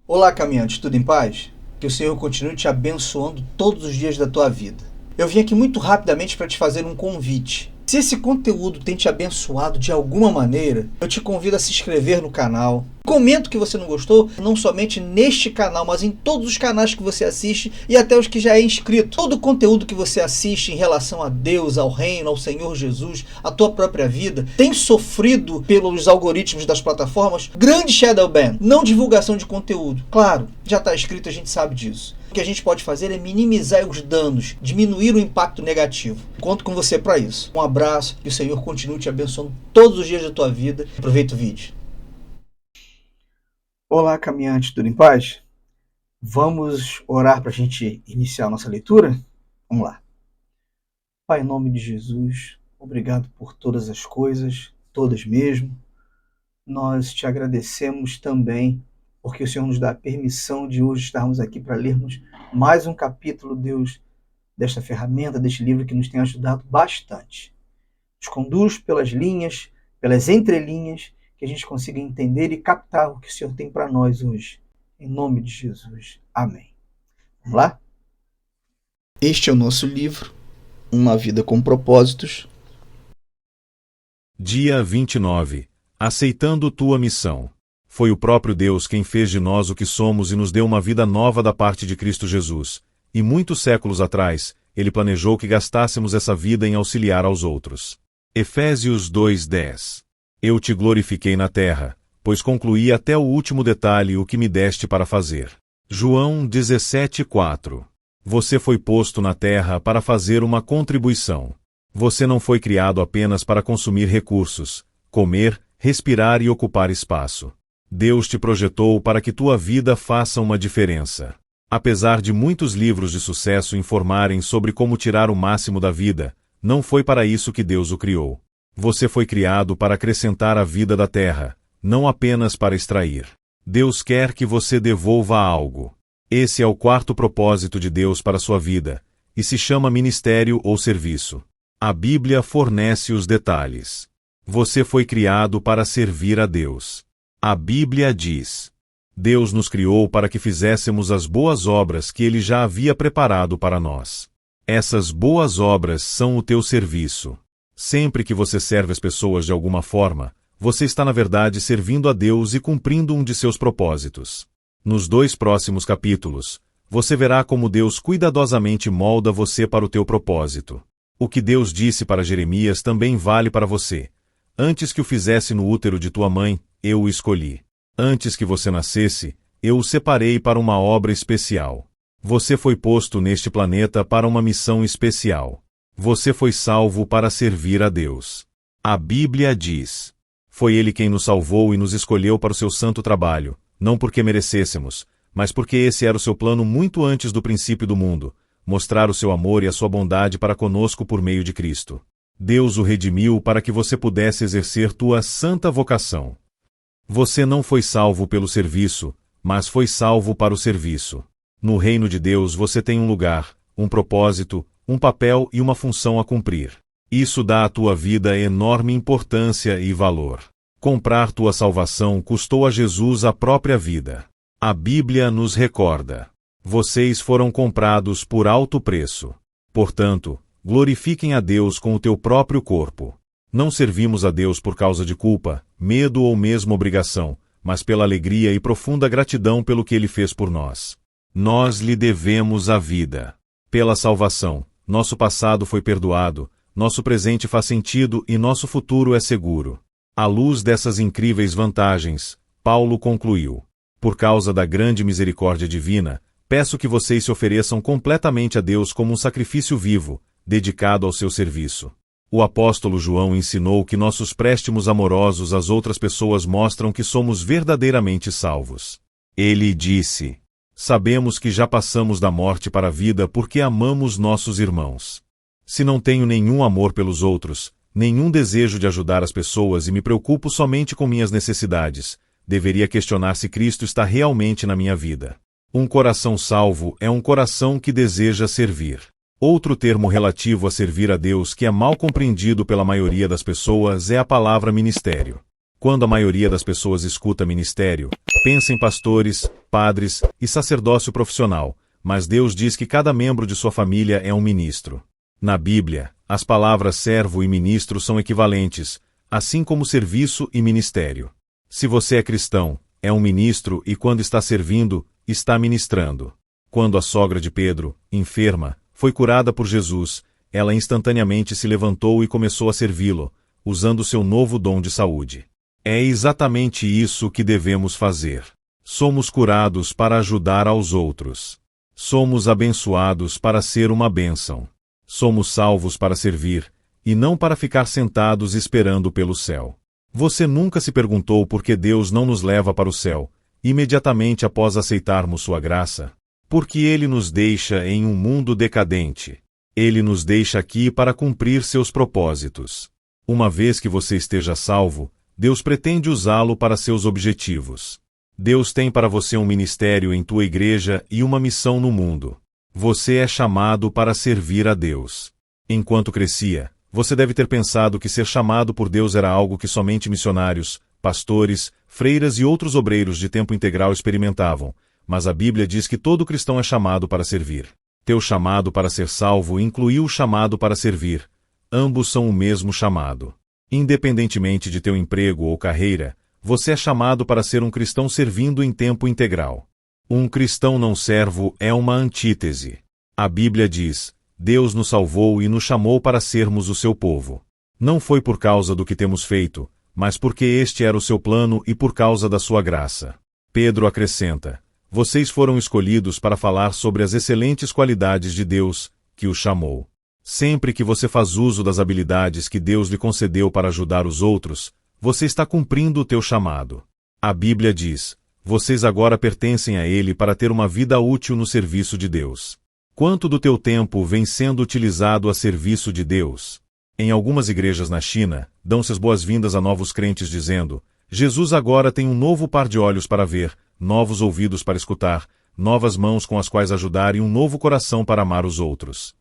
Olá, caminhante, tudo em paz? Que o Senhor continue te abençoando todos os dias da tua vida. Eu vim aqui muito rapidamente para te fazer um convite. Se esse conteúdo tem te abençoado de alguma maneira, eu te convido a se inscrever no canal. Comenta o que você não gostou, não somente neste canal, mas em todos os canais que você assiste e até os que já é inscrito. Todo o conteúdo que você assiste em relação a Deus, ao reino, ao Senhor Jesus, a tua própria vida, tem sofrido pelos algoritmos das plataformas grande shadow ban, não divulgação de conteúdo. Claro, já está escrito, a gente sabe disso. O que a gente pode fazer é minimizar os danos, diminuir o impacto negativo. Conto com você para isso. Um abraço, que o Senhor continue te abençoando todos os dias da tua vida. Aproveita o vídeo. Olá, caminhante, tudo em paz? Vamos orar para a gente iniciar a nossa leitura? Vamos lá. Pai, em nome de Jesus, obrigado por todas as coisas, todas mesmo. Nós te agradecemos também porque o Senhor nos dá a permissão de hoje estarmos aqui para lermos mais um capítulo, Deus, desta ferramenta, deste livro que nos tem ajudado bastante. Nos conduz pelas linhas, pelas entrelinhas, que a gente consiga entender e captar o que o Senhor tem para nós hoje. Em nome de Jesus. Amém. Vamos lá? Este é o nosso livro, Uma Vida com Propósitos. Dia 29. Aceitando tua missão. Foi o próprio Deus quem fez de nós o que somos e nos deu uma vida nova da parte de Cristo Jesus. E muitos séculos atrás, Ele planejou que gastássemos essa vida em auxiliar aos outros. Efésios 2:10. Eu te glorifiquei na terra, pois concluí até o último detalhe o que me deste para fazer. João 17:4. Você foi posto na terra para fazer uma contribuição. Você não foi criado apenas para consumir recursos, comer, respirar e ocupar espaço. Deus te projetou para que tua vida faça uma diferença. Apesar de muitos livros de sucesso informarem sobre como tirar o máximo da vida, não foi para isso que Deus o criou. Você foi criado para acrescentar à vida da terra, não apenas para extrair. Deus quer que você devolva algo. Esse é o quarto propósito de Deus para sua vida, e se chama ministério ou serviço. A Bíblia fornece os detalhes. Você foi criado para servir a Deus. A Bíblia diz: Deus nos criou para que fizéssemos as boas obras que Ele já havia preparado para nós. Essas boas obras são o teu serviço. Sempre que você serve as pessoas de alguma forma, você está na verdade servindo a Deus e cumprindo um de seus propósitos. Nos 2 próximos capítulos, você verá como Deus cuidadosamente molda você para o teu propósito. O que Deus disse para Jeremias também vale para você. Antes que o fizesse no útero de tua mãe, eu o escolhi. Antes que você nascesse, eu o separei para uma obra especial. Você foi posto neste planeta para uma missão especial. Você foi salvo para servir a Deus. A Bíblia diz: foi Ele quem nos salvou e nos escolheu para o seu santo trabalho, não porque merecêssemos, mas porque esse era o seu plano muito antes do princípio do mundo, mostrar o seu amor e a sua bondade para conosco por meio de Cristo. Deus o redimiu para que você pudesse exercer tua santa vocação. Você não foi salvo pelo serviço, mas foi salvo para o serviço. No reino de Deus você tem um lugar, um propósito, um papel e uma função a cumprir. Isso dá à tua vida enorme importância e valor. Comprar tua salvação custou a Jesus a própria vida. A Bíblia nos recorda: vocês foram comprados por alto preço. Portanto, glorifiquem a Deus com o teu próprio corpo. Não servimos a Deus por causa de culpa, medo ou mesmo obrigação, mas pela alegria e profunda gratidão pelo que Ele fez por nós. Nós lhe devemos a vida. Pela salvação, nosso passado foi perdoado, nosso presente faz sentido e nosso futuro é seguro. À luz dessas incríveis vantagens, Paulo concluiu: por causa da grande misericórdia divina, peço que vocês se ofereçam completamente a Deus como um sacrifício vivo, dedicado ao seu serviço. O apóstolo João ensinou que nossos préstimos amorosos às outras pessoas mostram que somos verdadeiramente salvos. Ele disse: sabemos que já passamos da morte para a vida porque amamos nossos irmãos. Se não tenho nenhum amor pelos outros, nenhum desejo de ajudar as pessoas e me preocupo somente com minhas necessidades, deveria questionar se Cristo está realmente na minha vida. Um coração salvo é um coração que deseja servir. Outro termo relativo a servir a Deus que é mal compreendido pela maioria das pessoas é a palavra ministério. Quando a maioria das pessoas escuta ministério, pensa em pastores, padres e sacerdócio profissional, mas Deus diz que cada membro de sua família é um ministro. Na Bíblia, as palavras servo e ministro são equivalentes, assim como serviço e ministério. Se você é cristão, é um ministro e quando está servindo, está ministrando. Quando a sogra de Pedro, enferma, foi curada por Jesus, ela instantaneamente se levantou e começou a servi-lo, usando seu novo dom de saúde. É exatamente isso que devemos fazer. Somos curados para ajudar aos outros. Somos abençoados para ser uma bênção. Somos salvos para servir, e não para ficar sentados esperando pelo céu. Você nunca se perguntou por que Deus não nos leva para o céu, imediatamente após aceitarmos sua graça? Porque Ele nos deixa em um mundo decadente. Ele nos deixa aqui para cumprir seus propósitos. Uma vez que você esteja salvo, Deus pretende usá-lo para seus objetivos. Deus tem para você um ministério em tua igreja e uma missão no mundo. Você é chamado para servir a Deus. Enquanto crescia, você deve ter pensado que ser chamado por Deus era algo que somente missionários, pastores, freiras e outros obreiros de tempo integral experimentavam, mas a Bíblia diz que todo cristão é chamado para servir. Teu chamado para ser salvo incluiu o chamado para servir. Ambos são o mesmo chamado. Independentemente de teu emprego ou carreira, você é chamado para ser um cristão servindo em tempo integral. Um cristão não servo é uma antítese. A Bíblia diz: Deus nos salvou e nos chamou para sermos o seu povo. Não foi por causa do que temos feito, mas porque este era o seu plano e por causa da sua graça. Pedro acrescenta: vocês foram escolhidos para falar sobre as excelentes qualidades de Deus, que o chamou. Sempre que você faz uso das habilidades que Deus lhe concedeu para ajudar os outros, você está cumprindo o teu chamado. A Bíblia diz: vocês agora pertencem a Ele para ter uma vida útil no serviço de Deus. Quanto do teu tempo vem sendo utilizado a serviço de Deus? Em algumas igrejas na China, dão-se as boas-vindas a novos crentes dizendo: Jesus agora tem um novo par de olhos para ver, novos ouvidos para escutar, novas mãos com as quais ajudar e um novo coração para amar os outros.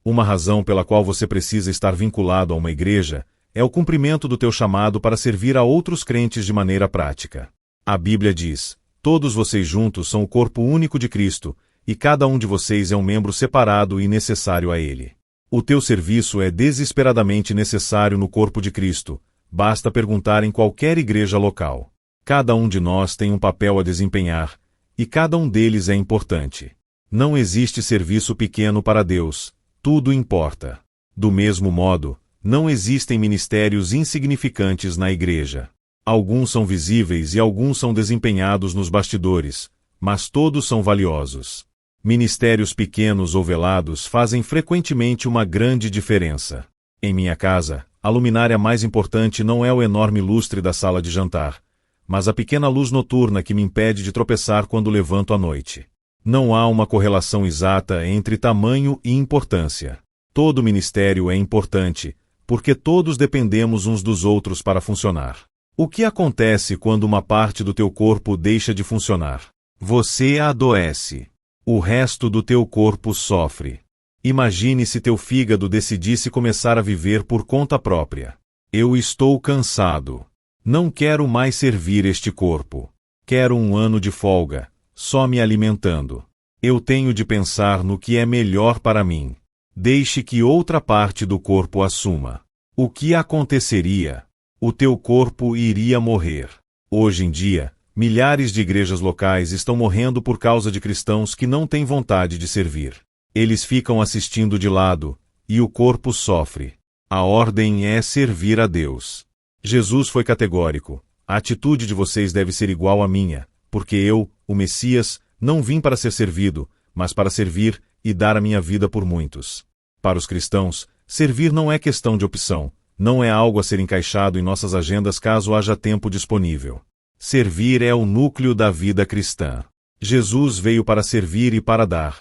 Uma razão pela qual você precisa estar vinculado a uma igreja é o cumprimento do teu chamado para servir a outros crentes de maneira prática. A Bíblia diz: todos vocês juntos são o corpo único de Cristo, e cada um de vocês é um membro separado e necessário a Ele. O teu serviço é desesperadamente necessário no corpo de Cristo, basta perguntar em qualquer igreja local. Cada um de nós tem um papel a desempenhar, e cada um deles é importante. Não existe serviço pequeno para Deus, tudo importa. Do mesmo modo, não existem ministérios insignificantes na igreja. Alguns são visíveis e alguns são desempenhados nos bastidores, mas todos são valiosos. Ministérios pequenos ou velados fazem frequentemente uma grande diferença. Em minha casa, a luminária mais importante não é o enorme lustre da sala de jantar, mas a pequena luz noturna que me impede de tropeçar quando levanto à noite. Não há uma correlação exata entre tamanho e importância. Todo ministério é importante, porque todos dependemos uns dos outros para funcionar. O que acontece quando uma parte do teu corpo deixa de funcionar? Você adoece. O resto do teu corpo sofre. Imagine se teu fígado decidisse começar a viver por conta própria. Eu estou cansado. Não quero mais servir este corpo. Quero um ano de folga, só me alimentando. Eu tenho de pensar no que é melhor para mim. Deixe que outra parte do corpo assuma. O que aconteceria? O teu corpo iria morrer. Hoje em dia, milhares de igrejas locais estão morrendo por causa de cristãos que não têm vontade de servir. Eles ficam assistindo de lado, e o corpo sofre. A ordem é servir a Deus. Jesus foi categórico: a atitude de vocês deve ser igual à minha, porque eu, o Messias, não vim para ser servido, mas para servir e dar a minha vida por muitos. Para os cristãos, servir não é questão de opção, não é algo a ser encaixado em nossas agendas caso haja tempo disponível. Servir é o núcleo da vida cristã. Jesus veio para servir e para dar.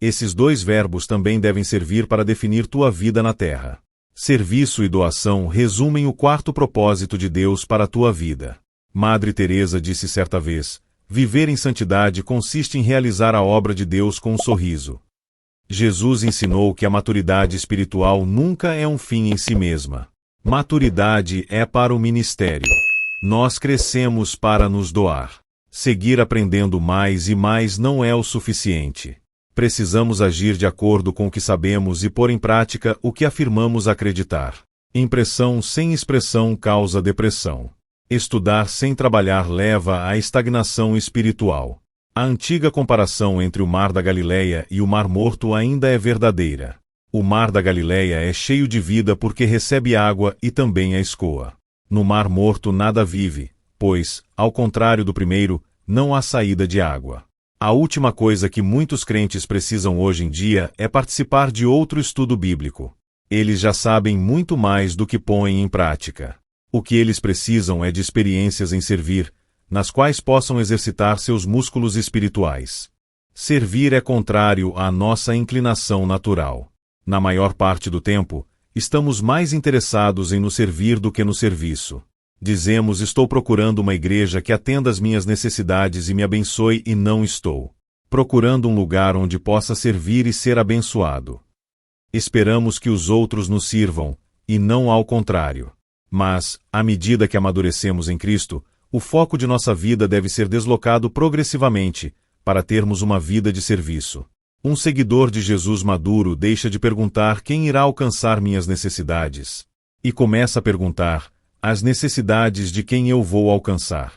Esses dois verbos também devem servir para definir tua vida na terra. Serviço e doação resumem o quarto propósito de Deus para a tua vida. Madre Teresa disse certa vez: viver em santidade consiste em realizar a obra de Deus com um sorriso. Jesus ensinou que a maturidade espiritual nunca é um fim em si mesma. Maturidade é para o ministério. Nós crescemos para nos doar. Seguir aprendendo mais e mais não é o suficiente. Precisamos agir de acordo com o que sabemos e pôr em prática o que afirmamos acreditar. Impressão sem expressão causa depressão. Estudar sem trabalhar leva à estagnação espiritual. A antiga comparação entre o Mar da Galileia e o Mar Morto ainda é verdadeira. O Mar da Galileia é cheio de vida porque recebe água e também a escoa. No Mar Morto nada vive, pois, ao contrário do primeiro, não há saída de água. A última coisa que muitos crentes precisam hoje em dia é participar de outro estudo bíblico. Eles já sabem muito mais do que põem em prática. O que eles precisam é de experiências em servir, nas quais possam exercitar seus músculos espirituais. Servir é contrário à nossa inclinação natural. Na maior parte do tempo, estamos mais interessados em nos servir do que no serviço. Dizemos: estou procurando uma igreja que atenda às minhas necessidades e me abençoe, e não estou procurando um lugar onde possa servir e ser abençoado. Esperamos que os outros nos sirvam, e não ao contrário. Mas, à medida que amadurecemos em Cristo, o foco de nossa vida deve ser deslocado progressivamente, para termos uma vida de serviço. Um seguidor de Jesus maduro deixa de perguntar quem irá alcançar minhas necessidades, e começa a perguntar as necessidades de quem eu vou alcançar.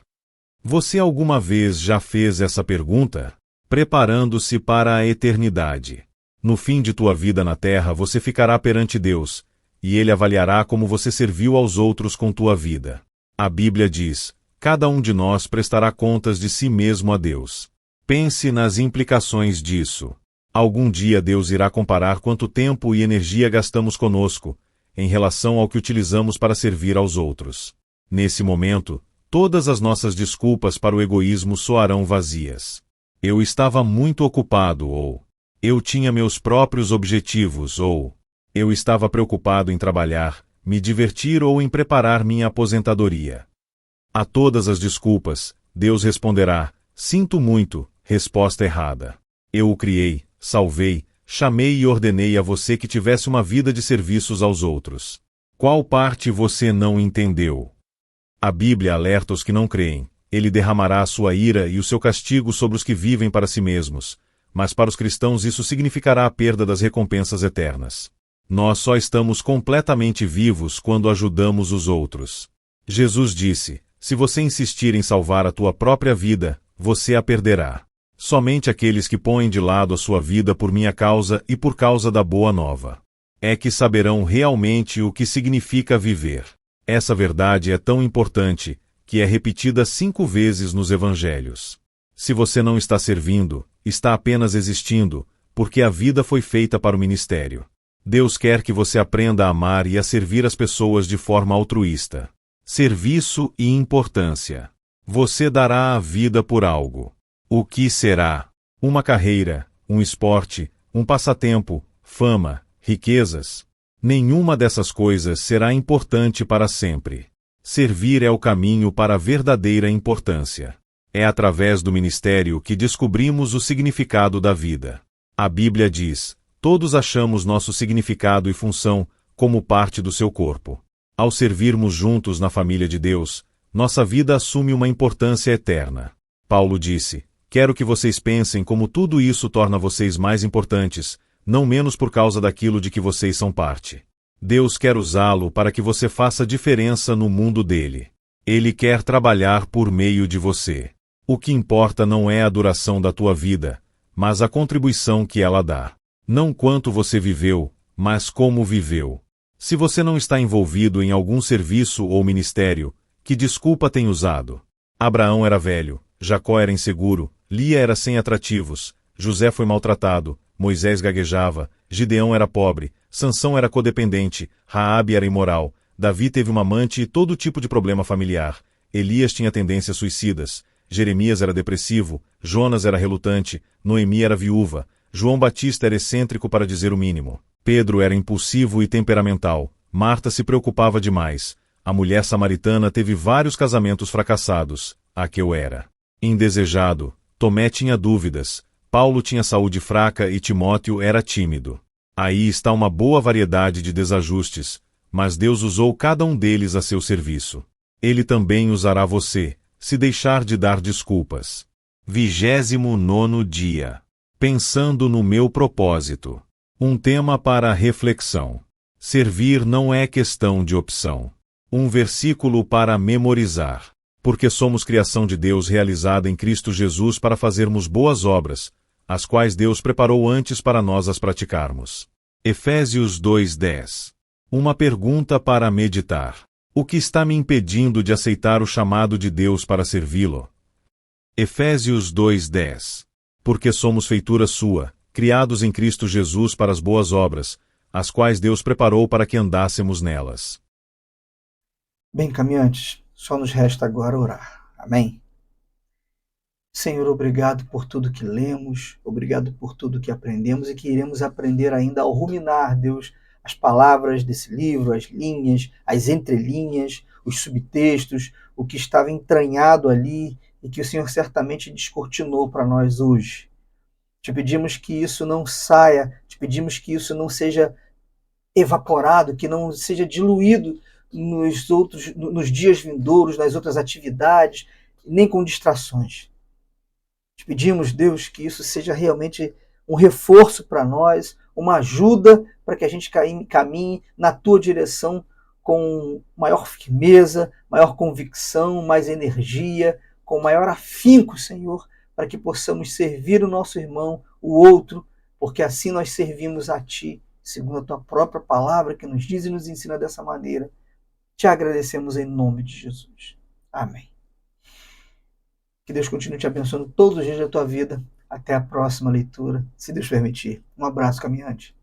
Você alguma vez já fez essa pergunta? Preparando-se para a eternidade. No fim de tua vida na terra, você ficará perante Deus, e Ele avaliará como você serviu aos outros com tua vida. A Bíblia diz: cada um de nós prestará contas de si mesmo a Deus. Pense nas implicações disso. Algum dia Deus irá comparar quanto tempo e energia gastamos conosco, em relação ao que utilizamos para servir aos outros. Nesse momento, todas as nossas desculpas para o egoísmo soarão vazias. Eu estava muito ocupado, ou eu tinha meus próprios objetivos, ou eu estava preocupado em trabalhar, me divertir ou em preparar minha aposentadoria. A todas as desculpas, Deus responderá: sinto muito, resposta errada. Eu o criei, salvei, chamei e ordenei a você que tivesse uma vida de serviços aos outros. Qual parte você não entendeu? A Bíblia alerta os que não creem. Ele derramará a sua ira e o seu castigo sobre os que vivem para si mesmos, mas para os cristãos isso significará a perda das recompensas eternas. Nós só estamos completamente vivos quando ajudamos os outros. Jesus disse: se você insistir em salvar a tua própria vida, você a perderá. Somente aqueles que põem de lado a sua vida por minha causa e por causa da boa nova é que saberão realmente o que significa viver. Essa verdade é tão importante que é repetida 5 vezes nos evangelhos. Se você não está servindo, está apenas existindo, porque a vida foi feita para o ministério. Deus quer que você aprenda a amar e a servir as pessoas de forma altruísta. Serviço e importância. Você dará a vida por algo. O que será? Uma carreira, um esporte, um passatempo, fama, riquezas? Nenhuma dessas coisas será importante para sempre. Servir é o caminho para a verdadeira importância. É através do ministério que descobrimos o significado da vida. A Bíblia diz: todos achamos nosso significado e função como parte do seu corpo. Ao servirmos juntos na família de Deus, nossa vida assume uma importância eterna. Paulo disse: quero que vocês pensem como tudo isso torna vocês mais importantes, não menos por causa daquilo de que vocês são parte. Deus quer usá-lo para que você faça diferença no mundo dele. Ele quer trabalhar por meio de você. O que importa não é a duração da tua vida, mas a contribuição que ela dá. Não quanto você viveu, mas como viveu. Se você não está envolvido em algum serviço ou ministério, que desculpa tem usado? Abraão era velho, Jacó era inseguro, Lia era sem atrativos, José foi maltratado, Moisés gaguejava, Gideão era pobre, Sansão era codependente, Raabe era imoral, Davi teve uma amante e todo tipo de problema familiar, Elias tinha tendências suicidas, Jeremias era depressivo, Jonas era relutante, Noemi era viúva, João Batista era excêntrico para dizer o mínimo, Pedro era impulsivo e temperamental, Marta se preocupava demais, a mulher samaritana teve vários casamentos fracassados, Aqueu era indesejado, Tomé tinha dúvidas, Paulo tinha saúde fraca e Timóteo era tímido. Aí está uma boa variedade de desajustes, mas Deus usou cada um deles a seu serviço. Ele também usará você, se deixar de dar desculpas. 29º dia. Pensando no meu propósito. Um tema para reflexão. Servir não é questão de opção. Um versículo para memorizar. Porque somos criação de Deus realizada em Cristo Jesus para fazermos boas obras, as quais Deus preparou antes para nós as praticarmos. Efésios 2:10. Uma pergunta para meditar. O que está me impedindo de aceitar o chamado de Deus para servi-lo? Efésios 2:10. Porque somos feitura sua, criados em Cristo Jesus para as boas obras, as quais Deus preparou para que andássemos nelas. Bem, caminhantes, só nos resta agora orar. Amém? Senhor, obrigado por tudo que lemos, obrigado por tudo que aprendemos e que iremos aprender ainda ao ruminar, Deus, as palavras desse livro, as linhas, as entrelinhas, os subtextos, o que estava entranhado ali e que o Senhor certamente descortinou para nós hoje. Te pedimos que isso não saia, te pedimos que isso não seja evaporado, que não seja diluído nos dias vindouros, nas outras atividades, nem com distrações. Te pedimos, Deus, que isso seja realmente um reforço para nós, uma ajuda para que a gente caminhe na tua direção com maior firmeza, maior convicção, mais energia, com maior afinco, Senhor, para que possamos servir o nosso irmão, o outro, porque assim nós servimos a Ti, segundo a Tua própria palavra que nos diz e nos ensina dessa maneira. Te agradecemos em nome de Jesus. Amém. Que Deus continue te abençoando todos os dias da tua vida. Até a próxima leitura, se Deus permitir. Um abraço, caminhante.